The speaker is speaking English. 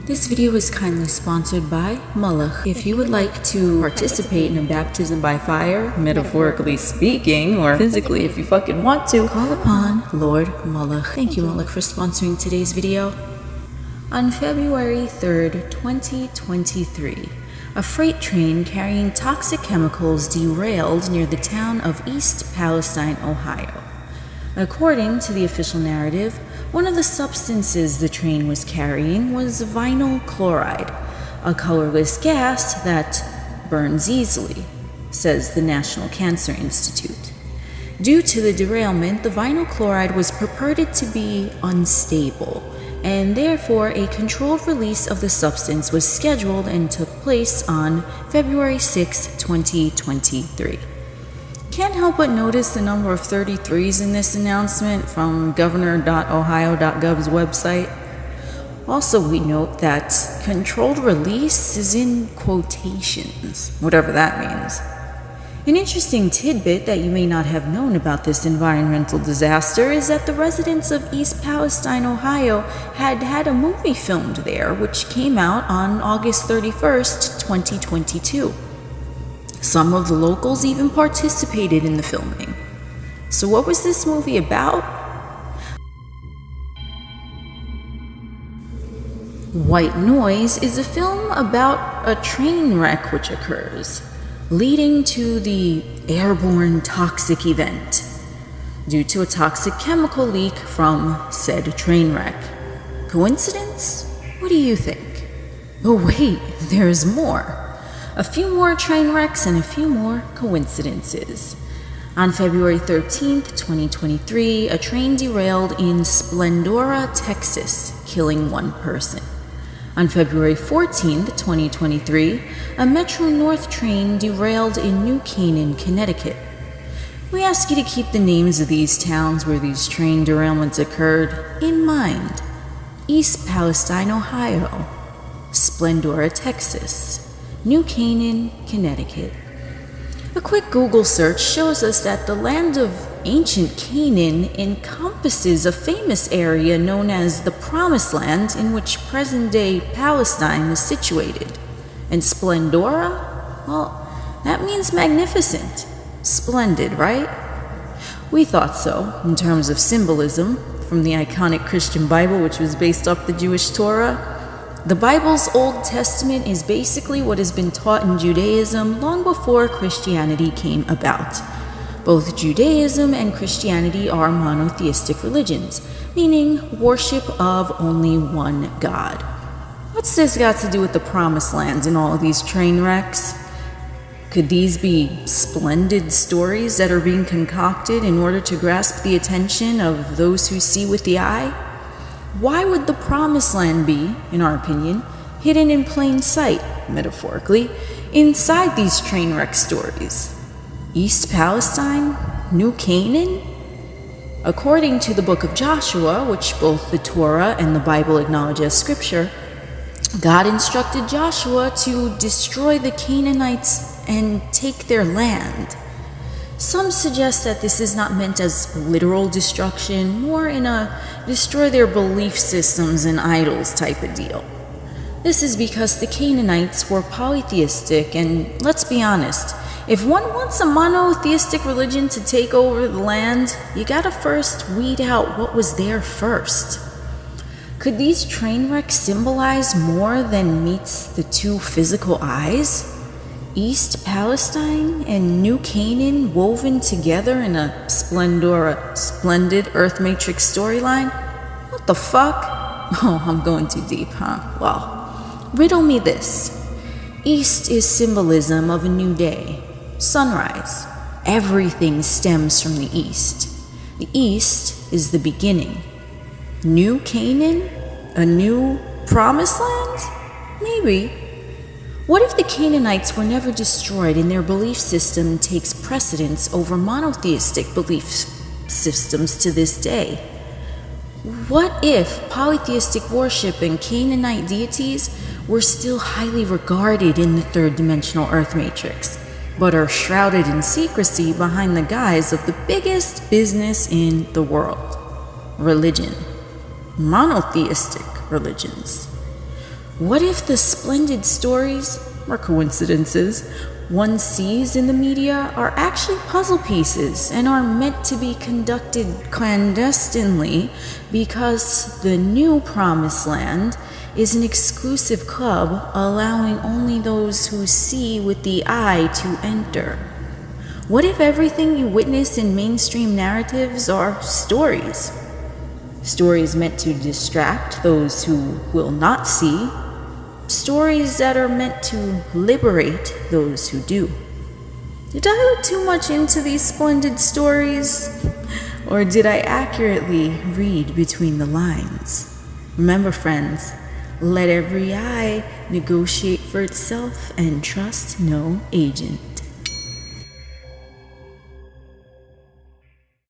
This video is kindly sponsored by Moloch. If you would like to participate in a baptism by fire, metaphorically speaking, or physically if you fucking want to, call upon Lord Moloch. Thank you, Moloch, for sponsoring today's video. On February 3rd, 2023, a freight train carrying toxic chemicals derailed near the town of East Palestine, Ohio. According to the official narrative, one of the substances the train was carrying was vinyl chloride, a colorless gas that burns easily, says the National Cancer Institute. Due to the derailment, the vinyl chloride was purported to be unstable, and therefore a controlled release of the substance was scheduled and took place on February 6, 2023. Can't help but notice the number of 33s in this announcement from governor.ohio.gov's website. Also, we note that controlled release is in quotations, whatever that means. An interesting tidbit that you may not have known about this environmental disaster is that the residents of East Palestine, Ohio had a movie filmed there, which came out on August 31st, 2022. Some of the locals even participated in the filming. So what was this movie about? White Noise is a film about a train wreck which occurs, leading to the airborne toxic event due to a toxic chemical leak from said train wreck. Coincidence? What do you think? Oh wait, there's more. A few more train wrecks and a few more coincidences. On February 13th, 2023, a train derailed in Splendora, Texas, killing one person. On February 14th, 2023, a Metro North train derailed in New Canaan, Connecticut. We ask you to keep the names of these towns where these train derailments occurred in mind. East Palestine, Ohio. Splendora, Texas. New Canaan, Connecticut. A quick Google search shows us that the land of ancient Canaan encompasses a famous area known as the Promised Land, in which present-day Palestine is situated. And Splendora? Well, that means magnificent. Splendid, right? We thought so, in terms of symbolism, from the iconic Christian Bible, which was based off the Jewish Torah. The Bible's Old Testament is basically what has been taught in Judaism long before Christianity came about. Both Judaism and Christianity are monotheistic religions, meaning worship of only one God. What's this got to do with the Promised Land and all of these train wrecks? Could these be splendid stories that are being concocted in order to grasp the attention of those who see with the eye? Why would the Promised Land be, in our opinion, hidden in plain sight, metaphorically, inside these train wreck stories? East Palestine? New Canaan? According to the book of Joshua, which both the Torah and the Bible acknowledge as scripture, God instructed Joshua to destroy the Canaanites and take their land. Some suggest that this is not meant as literal destruction, more in a destroy their belief systems and idols type of deal. This is because the Canaanites were polytheistic, and let's be honest, if one wants a monotheistic religion to take over the land, you gotta first weed out what was there first. Could these train wrecks symbolize more than meets the two physical eyes? East Palestine and New Canaan woven together in a splendid Earth Matrix storyline? What the fuck? Oh, I'm going too deep, huh? Well, riddle me this. East is symbolism of a new day, sunrise. Everything stems from the East. The East is the beginning. New Canaan? A new Promised Land? Maybe. What if the Canaanites were never destroyed and their belief system takes precedence over monotheistic belief systems to this day? What if polytheistic worship and Canaanite deities were still highly regarded in the third-dimensional Earth Matrix, but are shrouded in secrecy behind the guise of the biggest business in the world? Religion. Monotheistic religions. What if the splendid stories, or coincidences, one sees in the media are actually puzzle pieces and are meant to be conducted clandestinely because the new promised land is an exclusive club allowing only those who see with the eye to enter? What if everything you witness in mainstream narratives are stories? Stories meant to distract those who will not see. Stories that are meant to liberate those who do. Did I look too much into these splendid stories? Or did I accurately read between the lines? Remember, friends, let every eye negotiate for itself and trust no agent.